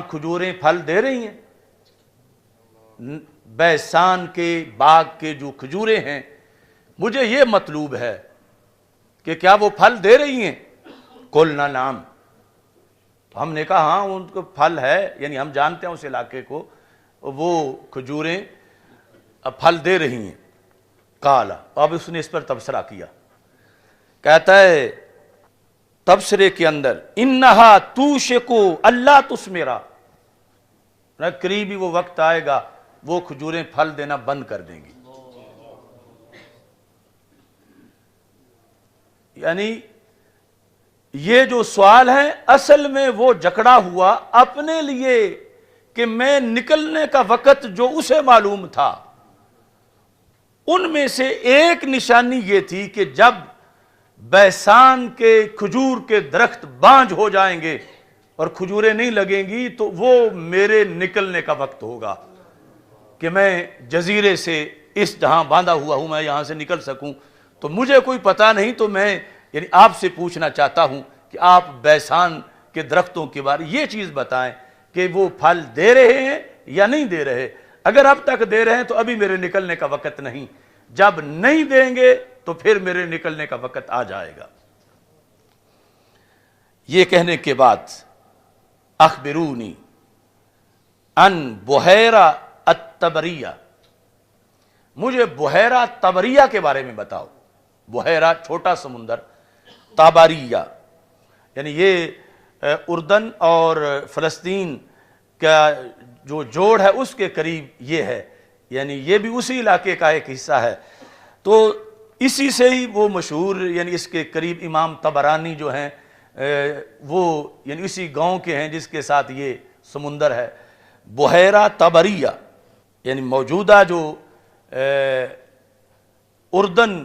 کھجوریں پھل دے رہی ہیں، بیسان کے باغ کے جو کھجوریں ہیں، مجھے یہ مطلوب ہے کہ کیا وہ پھل دے رہی ہیں؟ قلنا نعم، ہم نے کہا ہاں ان کو پھل ہے، یعنی ہم جانتے ہیں اس علاقے کو، وہ کھجوریں پھل دے رہی ہیں۔ قال، اب اس نے اس پر تبصرہ کیا، کہتا ہے تبصرے کے اندر انہا توشکو اللہ تثمرا، قریبی وہ وقت آئے گا وہ کھجوریں پھل دینا بند کر دیں گی۔ یعنی یہ جو سوال ہے اصل میں وہ جکڑا ہوا اپنے لیے کہ میں نکلنے کا وقت جو اسے معلوم تھا، ان میں سے ایک نشانی یہ تھی کہ جب بیسان کے کھجور کے درخت بانجھ ہو جائیں گے اور کھجوریں نہیں لگیں گی تو وہ میرے نکلنے کا وقت ہوگا کہ میں جزیرے سے اس جہاں باندھا ہوا ہوں میں یہاں سے نکل سکوں۔ تو مجھے کوئی پتہ نہیں، تو میں یعنی آپ سے پوچھنا چاہتا ہوں کہ آپ بیسان کے درختوں کے بارے یہ چیز بتائیں کہ وہ پھل دے رہے ہیں یا نہیں دے رہے۔ اگر اب تک دے رہے ہیں تو ابھی میرے نکلنے کا وقت نہیں، جب نہیں دیں گے تو پھر میرے نکلنے کا وقت آ جائے گا۔ یہ کہنے کے بعد اخبرونی ان بحیرہ الطبریہ، مجھے بحیرہ طبریہ کے بارے میں بتاؤ۔ بحیرہ چھوٹا سمندر، طبریہ یعنی یہ اردن اور فلسطین کا جو جوڑ ہے اس کے قریب یہ ہے، یعنی یہ بھی اسی علاقے کا ایک حصہ ہے، تو اسی سے ہی وہ مشہور، یعنی اس کے قریب امام طبرانی جو ہیں وہ یعنی اسی گاؤں کے ہیں جس کے ساتھ یہ سمندر ہے۔ بحیرہ طبریہ یعنی موجودہ جو اردن،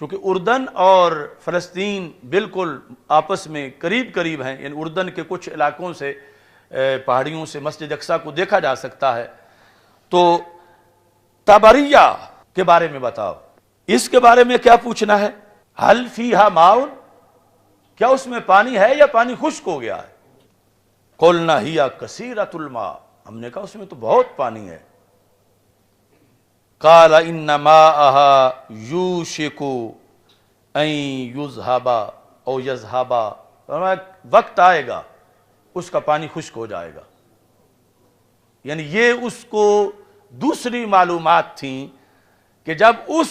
چونکہ اردن اور فلسطین بالکل آپس میں قریب قریب ہیں، یعنی اردن کے کچھ علاقوں سے پہاڑیوں سے مسجد اقصیٰ کو دیکھا جا سکتا ہے، تو طبریہ کے بارے میں بتاؤ۔ اس کے بارے میں کیا پوچھنا ہے؟ حل فیہا ماء، کیا اس میں پانی ہے یا پانی خشک ہو گیا ہے؟ قلنا ہی کثیرۃ الماء، ہم نے کہا اس میں تو بہت پانی ہے۔ قال ان ماءها یوشک ان یذهب او یذهب، وقت آئے گا اس کا پانی خشک ہو جائے گا۔ یعنی یہ اس کو دوسری معلومات تھیں کہ جب اس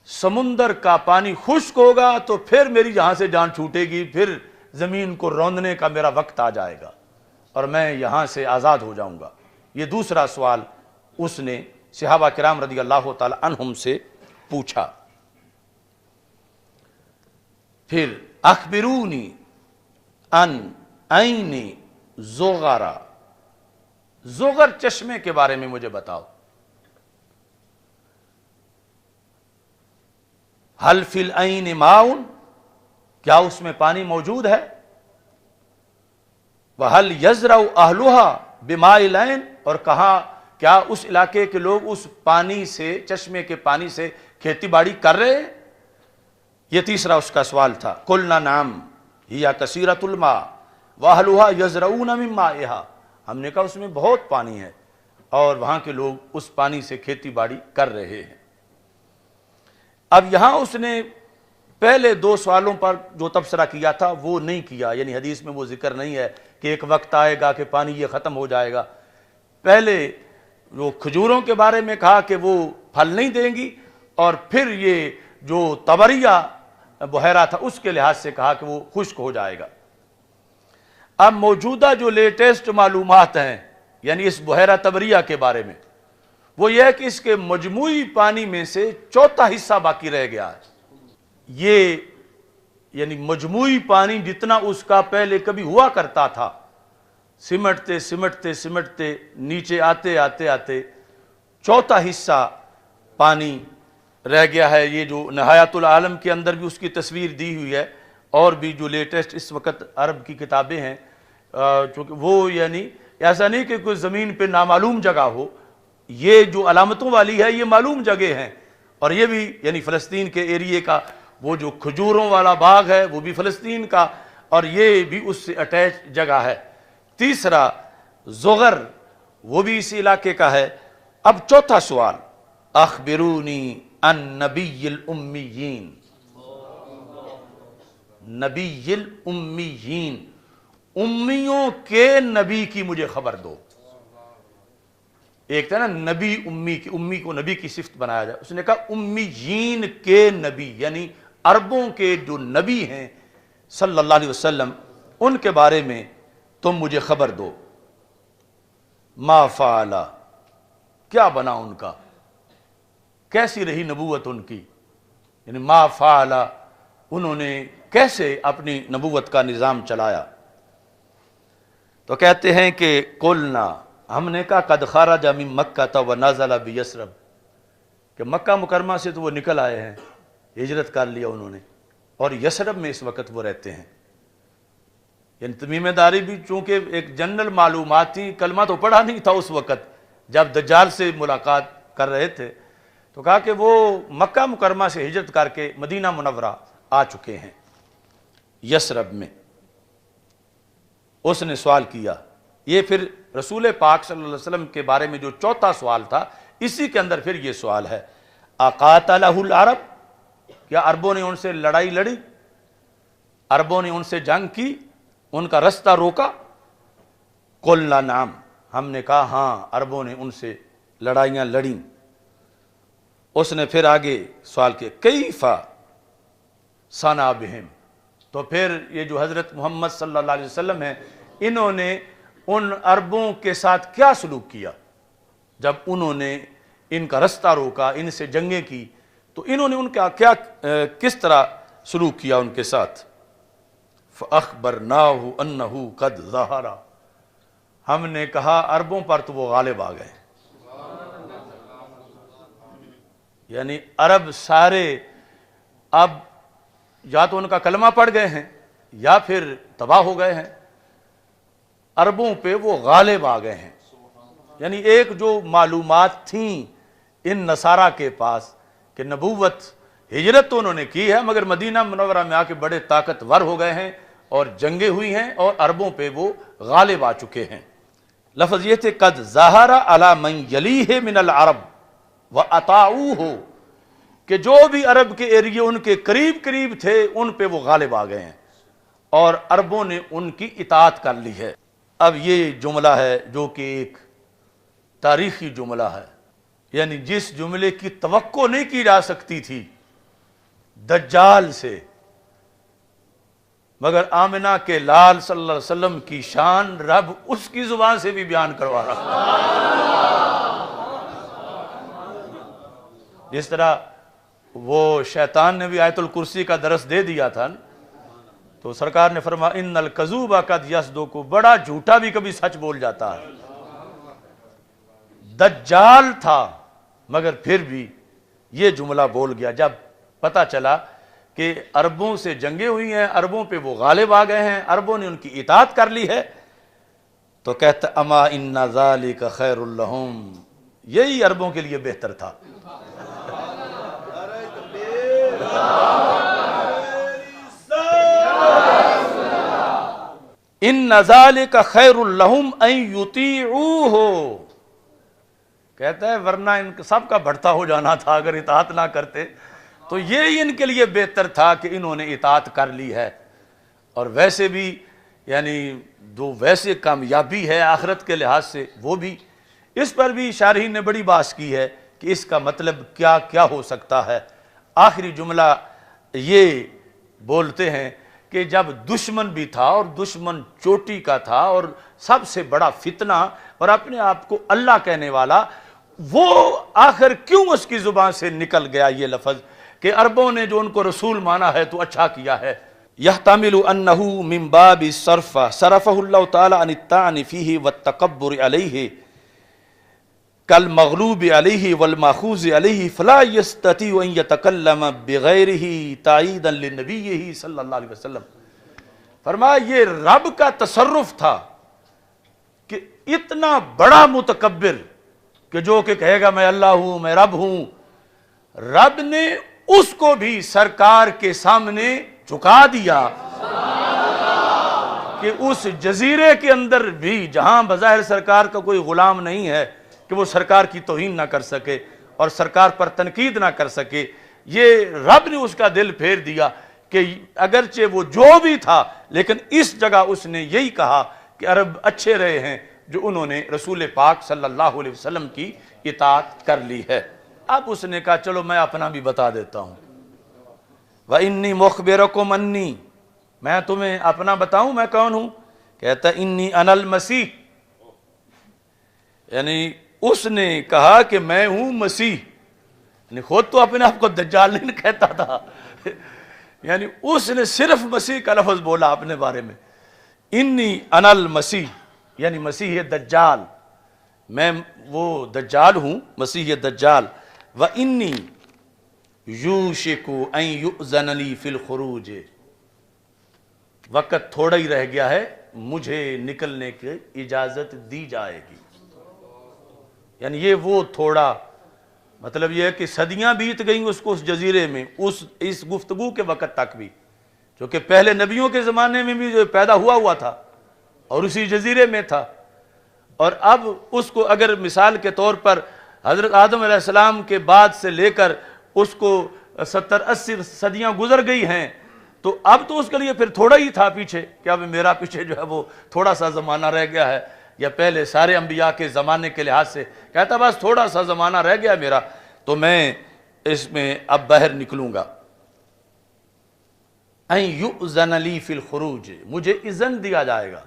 سمندر کا پانی خشک ہوگا تو پھر میری یہاں سے جان چھوٹے گی، پھر زمین کو روندنے کا میرا وقت آ جائے گا اور میں یہاں سے آزاد ہو جاؤں گا۔ یہ دوسرا سوال اس نے صحابہ کرام رضی اللہ تعالی عنہم سے پوچھا۔ پھر اخبرونی ان عین زغر، زغر چشمے کے بارے میں مجھے بتاؤ۔ حل فی العین ماء، کیا اس میں پانی موجود ہے؟ وحل یزرع اہلھا بماء العین، اور کہاں کیا اس علاقے کے لوگ اس پانی سے، چشمے کے پانی سے کھیتی باڑی کر رہے ہیں؟ یہ تیسرا اس کا سوال تھا۔ قلنا نعم ہی کثیرۃ الماء واہلھا یزرعون من مائھا، ہم نے کہا اس میں بہت پانی ہے اور وہاں کے لوگ اس پانی سے کھیتی باڑی کر رہے ہیں۔ اب یہاں اس نے پہلے دو سوالوں پر جو تبصرہ کیا تھا وہ نہیں کیا، یعنی حدیث میں وہ ذکر نہیں ہے کہ ایک وقت آئے گا کہ پانی یہ ختم ہو جائے گا۔ پہلے وہ کھجوروں کے بارے میں کہا کہ وہ پھل نہیں دیں گی، اور پھر یہ جو طبریہ بحیرہ تھا اس کے لحاظ سے کہا کہ وہ خشک ہو جائے گا۔ اب موجودہ جو لیٹسٹ معلومات ہیں یعنی اس بحیرہ طبریہ کے بارے میں، وہ یہ ہے کہ اس کے مجموعی پانی میں سے چوتھا حصہ باقی رہ گیا ہے۔ یہ یعنی مجموعی پانی جتنا اس کا پہلے کبھی ہوا کرتا تھا، سمٹتے سمٹتے سمٹتے نیچے آتے آتے آتے چوتھا حصہ پانی رہ گیا ہے۔ یہ جو نہایت العالم کے اندر بھی اس کی تصویر دی ہوئی ہے، اور بھی جو لیٹسٹ اس وقت عرب کی کتابیں ہیں، چونکہ وہ یعنی ایسا نہیں کہ کوئی زمین پہ نامعلوم جگہ ہو، یہ جو علامتوں والی ہے یہ معلوم جگہ ہیں، اور یہ بھی یعنی فلسطین کے ایریے کا وہ جو کھجوروں والا باغ ہے وہ بھی فلسطین کا، اور یہ بھی اس سے اٹیچ جگہ ہے۔ تیسرا زغر وہ بھی اسی علاقے کا ہے۔ اب چوتھا سوال، اخبرونی عن نبی الامیین، نبی الامیین، امیوں کے نبی کی مجھے خبر دو۔ ایک تھا نا نبی امی کی، امی کو نبی کی صفت بنایا جائے، اس نے کہا امیین کے نبی، یعنی عربوں کے جو نبی ہیں صلی اللہ علیہ وسلم، ان کے بارے میں تم مجھے خبر دو۔ ما فعل، کیا بنا ان کا، کیسی رہی نبوت ان کی، یعنی ما فعل، انہوں نے کیسے اپنی نبوت کا نظام چلایا۔ تو کہتے ہیں کہ قلنا، ہم نے کہا قد خرج من مکہ ونزل بیثرب، کہ مکہ مکرمہ سے تو وہ نکل آئے ہیں، ہجرت کر لیا انہوں نے، اور یثرب میں اس وقت وہ رہتے ہیں۔ یعنی تمیم داری بھی چونکہ ایک جنرل معلومات تھی، کلمہ تو پڑھا نہیں تھا اس وقت جب دجال سے ملاقات کر رہے تھے، تو کہا کہ وہ مکہ مکرمہ سے ہجرت کر کے مدینہ منورہ آ چکے ہیں یثرب میں۔ اس نے سوال کیا، یہ پھر رسول پاک صلی اللہ علیہ وسلم کے بارے میں جو چوتھا سوال تھا، اسی کے اندر پھر یہ سوال ہے، اقاتلہ العرب، کیا عربوں نے ان سے لڑائی لڑی، عربوں نے ان سے جنگ کی، ان کا رستہ روکا؟ قلنا نعم، ہم نے کہا ہاں عربوں نے ان سے لڑائیاں لڑیں۔ اس نے پھر آگے سوال کیا کیف صنع بہم، تو پھر یہ جو حضرت محمد صلی اللہ علیہ وسلم ہیں، انہوں نے ان عربوں کے ساتھ کیا سلوک کیا جب انہوں نے ان کا رستہ روکا، ان سے جنگیں کی، تو انہوں نے ان کا کیا کس طرح سلوک کیا ان کے ساتھ؟ فَأَخْبَرْنَاهُ أَنَّهُ قَدْ ظَهَرَ، ہم نے کہا عربوں پر تو وہ غالب آ گئے، یعنی عرب سارے اب یا تو ان کا کلمہ پڑھ گئے ہیں یا پھر تباہ ہو گئے ہیں، عربوں پہ وہ غالب آ گئے ہیں۔ یعنی ایک جو معلومات تھیں ان نصارہ کے پاس کہ نبوت، ہجرت تو انہوں نے کی ہے مگر مدینہ منورہ میں آ کے بڑے طاقتور ہو گئے ہیں اور جنگیں ہوئی ہیں اور عربوں پہ وہ غالب آ چکے ہیں۔ لفظ یہ تھے قد ظہر علی من یلیہ من العرب واطاعوہ، کہ جو بھی عرب کے ایریے ان کے قریب قریب تھے ان پہ وہ غالب آ گئے ہیں اور عربوں نے ان کی اطاعت کر لی ہے۔ اب یہ جملہ ہے جو کہ ایک تاریخی جملہ ہے، یعنی جس جملے کی توقع نہیں کی جا سکتی تھی دجال سے، مگر آمنہ کے لال صلی اللہ علیہ وسلم کی شان رب اس کی زبان سے بھی بیان کروا رہا ہے۔ جس طرح وہ شیطان نے بھی آیت الکرسی کا درس دے دیا تھا، تو سرکار نے فرمایا ان الکذوب قد یصدق، بڑا جھوٹا بھی کبھی سچ بول جاتا ہے۔ دجال تھا مگر پھر بھی یہ جملہ بول گیا جب پتہ چلا کہ عربوں سے جنگیں ہوئی ہیں، عربوں پہ وہ غالب آ گئے ہیں، عربوں نے ان کی اطاعت کر لی ہے، تو کہتا اما ان ذالک خیر لہم، یہی عربوں کے لیے بہتر تھا۔ ان ذالک خیر لہم ان یطیعوہ، کہتا ہے ورنہ ان سب کا بھٹتا ہو جانا تھا اگر اطاعت نہ کرتے، تو یہ ان کے لیے بہتر تھا کہ انہوں نے اطاعت کر لی ہے۔ اور ویسے بھی یعنی جو ویسے کامیابی ہے آخرت کے لحاظ سے، وہ بھی اس پر بھی شارحین نے بڑی بحث کی ہے کہ اس کا مطلب کیا کیا ہو سکتا ہے۔ آخری جملہ یہ بولتے ہیں کہ جب دشمن بھی تھا اور دشمن چوٹی کا تھا اور سب سے بڑا فتنہ اور اپنے آپ کو اللہ کہنے والا، وہ آخر کیوں اس کی زبان سے نکل گیا یہ لفظ کہ عربوں نے جو ان کو رسول مانا ہے تو اچھا کیا ہے۔ یحتمل انہ من باب الصرف صرفہ اللہ تعالی عن الطعن فیہ والتکبر علیہ کالمغلوب علیہ والماخوذ علیہ فلا یستطیع ان یتکلم بغیرہ تائیدا لنبیہ صلی اللہ علیہ وسلم۔ فرمایا یہ رب کا تصرف تھا کہ اتنا بڑا متکبر کہ جو کہ کہے گا میں اللہ ہوں، میں رب ہوں، رب نے اس کو بھی سرکار کے سامنے جھکا دیا۔ کہ اس جزیرے کے اندر بھی جہاں بظاہر سرکار کا کوئی غلام نہیں ہے کہ وہ سرکار کی توہین نہ کر سکے اور سرکار پر تنقید نہ کر سکے، یہ رب نے اس کا دل پھیر دیا کہ اگرچہ وہ جو بھی تھا لیکن اس جگہ اس نے یہی کہا کہ عرب اچھے رہے ہیں جو انہوں نے رسول پاک صلی اللہ علیہ وسلم کی اطاعت کر لی ہے۔ اب اس نے کہا چلو میں اپنا بھی بتا دیتا ہوں، وَإِنِّي مُخْبِرُكُمْ أَنِّي، میں تمہیں اپنا بتاؤں میں کون ہوں؟ کہتا انی انا المسیح، یعنی اس نے کہا کہ میں ہوں مسیح، یعنی خود تو اپنے آپ کو دجال نہیں کہتا تھا، یعنی اس نے صرف مسیح کا لفظ بولا اپنے بارے میں، انی انا المسیح، یعنی مسیح دجال، میں وہ دجال ہوں، مسیح دجال، وَإِنِّي یوشک ان یؤذن لی فی الخروج، وقت تھوڑا ہی رہ گیا ہے، مجھے نکلنے کی اجازت دی جائے گی۔ یعنی یہ وہ تھوڑا، مطلب یہ ہے کہ صدیاں بیت گئیں اس کو اس جزیرے میں، اس گفتگو کے وقت تک بھی، جو کہ پہلے نبیوں کے زمانے میں بھی جو پیدا ہوا تھا اور اسی جزیرے میں تھا، اور اب اس کو اگر مثال کے طور پر حضرت آدم علیہ السلام کے بعد سے لے کر اس کو 70-80 صدیاں گزر گئی ہیں، تو اب تو اس کے لیے پھر تھوڑا ہی تھا پیچھے، کہ اب میرا پیچھے جو ہے وہ تھوڑا سا زمانہ رہ گیا ہے، یا پہلے سارے انبیاء کے زمانے کے لحاظ سے کہتا بس تھوڑا سا زمانہ رہ گیا میرا، تو میں اس میں اب باہر نکلوں گا۔ ان یؤذن لی فی الخروج، مجھے اذن دیا جائے گا،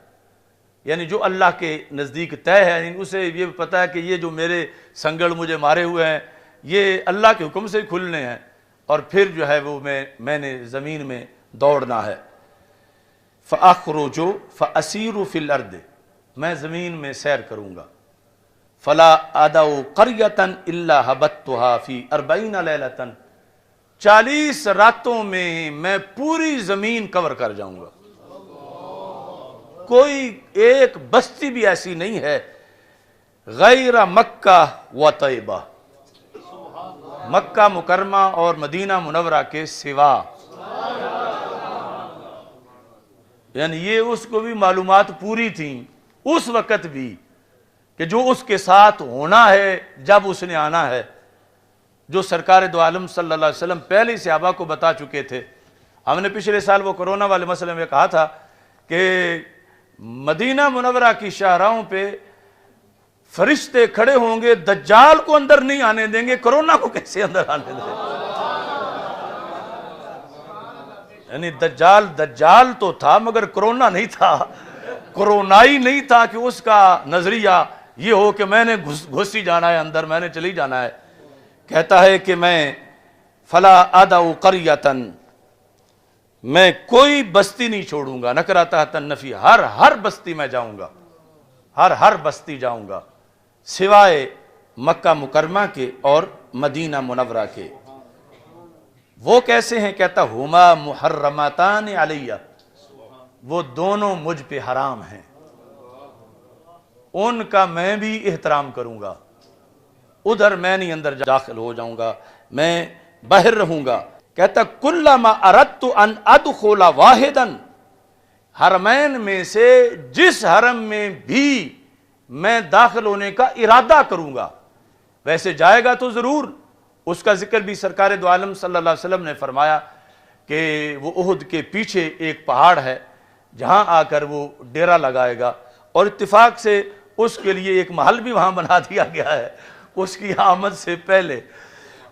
یعنی جو اللہ کے نزدیک طے ہے، یعنی اسے یہ پتہ ہے کہ یہ جو میرے سنگڑ مجھے مارے ہوئے ہیں یہ اللہ کے حکم سے کھلنے ہیں، اور پھر جو ہے وہ میں نے زمین میں دوڑنا ہے۔ فَأَخْرُجُ فَأَسِيرُ فِي الْأَرْضِ، میں زمین میں سیر کروں گا۔ فَلَا أَدَعُ قَرْيَةً إِلَّا هَبَتْتُهَا فِي 40 لَيْلَةً، 40 راتوں میں پوری زمین کور کر جاؤں گا، کوئی ایک بستی بھی ایسی نہیں ہے غیر مکہ و طیبہ، مکہ مکرمہ اور مدینہ منورہ کے سوا، یعنی یہ اس کو بھی معلومات پوری تھیں اس وقت بھی کہ جو اس کے ساتھ ہونا ہے جب اس نے آنا ہے، جو سرکار دو عالم صلی اللہ علیہ وسلم پہلے صحابہ کو بتا چکے تھے۔ ہم نے پچھلے سال وہ کرونا والے مسئلے میں کہا تھا کہ مدینہ منورہ کی شاہراہوں پہ فرشتے کھڑے ہوں گے، دجال کو اندر نہیں آنے دیں گے، کرونا کو کیسے اندر آنے دیں گے؟ یعنی دجال تو تھا مگر کرونا نہیں تھا، کرونائی نہیں تھا کہ اس کا نظریہ یہ ہو کہ میں نے گھس ہی جانا ہے اندر، میں نے چلی جانا ہے۔ کہتا ہے کہ میں فلا ادعو قریۃ، میں کوئی بستی نہیں چھوڑوں گا، نکرہ تحت النفی، ہر بستی میں جاؤں گا، ہر بستی جاؤں گا سوائے مکہ مکرمہ کے اور مدینہ منورہ کے۔ وہ کیسے ہیں؟ کہتا ہما محرماتان علیہ، وہ دونوں مجھ پہ حرام ہیں، ان کا میں بھی احترام کروں گا، ادھر میں نہیں اندر داخل ہو جاؤں گا، میں باہر رہوں گا۔ کہتا کلما اردت ان ادخل واحدا، حرمین میں سے جس حرم میں بھی میں داخل ہونے کا ارادہ کروں گا، ویسے جائے گا تو ضرور، اس کا ذکر بھی سرکار دو عالم صلی اللہ علیہ وسلم نے فرمایا کہ وہ احد کے پیچھے ایک پہاڑ ہے جہاں آ کر وہ ڈیرا لگائے گا، اور اتفاق سے اس کے لیے ایک محل بھی وہاں بنا دیا گیا ہے اس کی آمد سے پہلے۔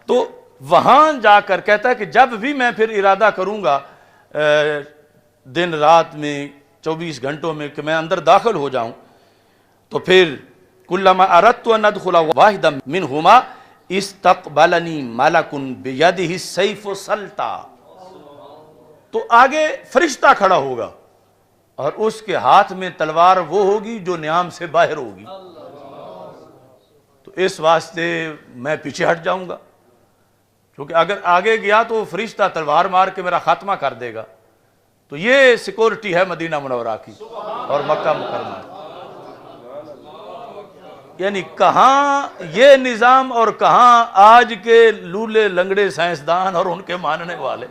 تو وہاں جا کر کہتا ہے کہ جب بھی میں پھر ارادہ کروں گا دن رات میں 24 گھنٹوں میں کہ میں اندر داخل ہو جاؤں، تو پھر کلما اردت ان ادخل واحدا منہما استقبلنی ملک بیدہ السیف سلطا، تو آگے فرشتہ کھڑا ہوگا اور اس کے ہاتھ میں تلوار وہ ہوگی جو نیام سے باہر ہوگی، تو اس واسطے میں پیچھے ہٹ جاؤں گا، کیونکہ اگر آگے گیا تو فرشتہ تلوار مار کے میرا خاتمہ کر دے گا۔ تو یہ سیکورٹی ہے مدینہ منورہ کی اور مکہ مکرمہ، یعنی کہاں یہ نظام اور کہاں آج کے لولے لنگڑے سائنسدان اور ان کے ماننے والے،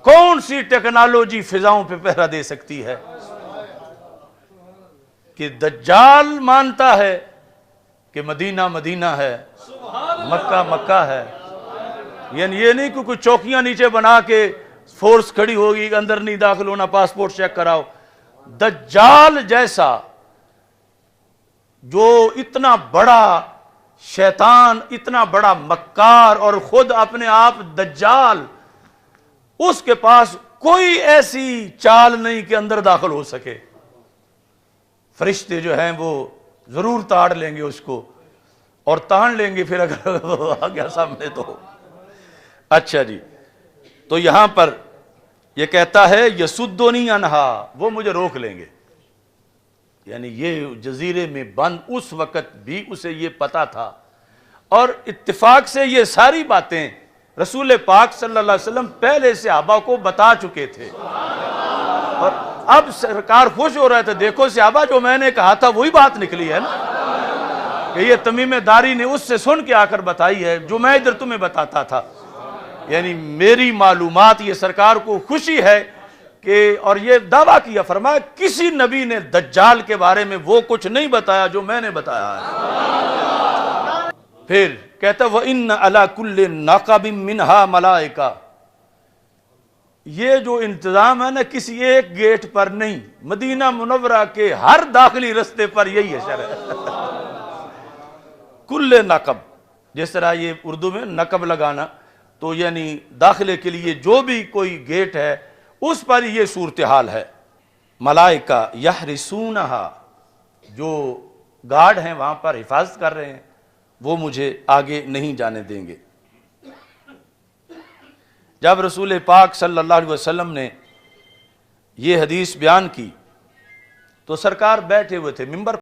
کون سی ٹیکنالوجی فضاؤں پہ پہرا دے سکتی ہے؟ کہ دجال مانتا ہے کہ مدینہ مدینہ ہے، مکہ مکہ ہے، یعنی یہ نہیں کہ کوئی چوکیاں نیچے بنا کے فورس کھڑی ہوگی اندر نہیں داخل ہونا، پاسپورٹ چیک کراؤ۔ دجال جیسا جو اتنا بڑا شیطان، اتنا بڑا مکار اور خود اپنے آپ دجال، اس کے پاس کوئی ایسی چال نہیں کہ اندر داخل ہو سکے۔ فرشتے جو ہیں وہ ضرور تاڑ لیں گے اس کو، اور تان لیں گے پھر اگر وہ آ گیا سامنے تو۔ اچھا جی، تو یہاں پر یہ کہتا ہے یسدونی عنہا، وہ مجھے روک لیں گے، یعنی یہ جزیرے میں بند اس وقت بھی اسے یہ پتا تھا، اور اتفاق سے یہ ساری باتیں رسول پاک صلی اللہ علیہ وسلم پہلے صحابہ کو بتا چکے تھے، اور اب سرکار خوش ہو رہے تھے، دیکھو صحابہ جو میں نے کہا تھا وہی بات نکلی ہے نا، کہ یہ تمیم داری نے اس سے سن کے آ کر بتائی ہے جو میں ادھر تمہیں بتاتا تھا، یعنی میری معلومات، یہ سرکار کو خوشی ہے کہ، اور یہ دعویٰ کیا، فرمایا کسی نبی نے دجال کے بارے میں وہ کچھ نہیں بتایا جو میں نے بتایا ہے۔ پھر کہتا ہے وَإِنَّ عَلَى كُلِّ نَقَبٍ مِّنْهَا مَلَائِكَةٌ، یہ جو انتظام ہے نا کسی ایک گیٹ پر نہیں، مدینہ منورہ کے ہر داخلی رستے پر یہی ہے شرع۔ کل نقب، جس طرح یہ اردو میں نقب لگانا، تو یعنی داخلے کے لیے جو بھی کوئی گیٹ ہے اس پر یہ صورتحال ہے۔ ملائکہ یحرسونہا، جو گارڈ ہیں وہاں پر حفاظت کر رہے ہیں، وہ مجھے آگے نہیں جانے دیں گے۔ جب رسول پاک صلی اللہ علیہ وسلم نے یہ حدیث بیان کی تو سرکار بیٹھے ہوئے تھے، منبر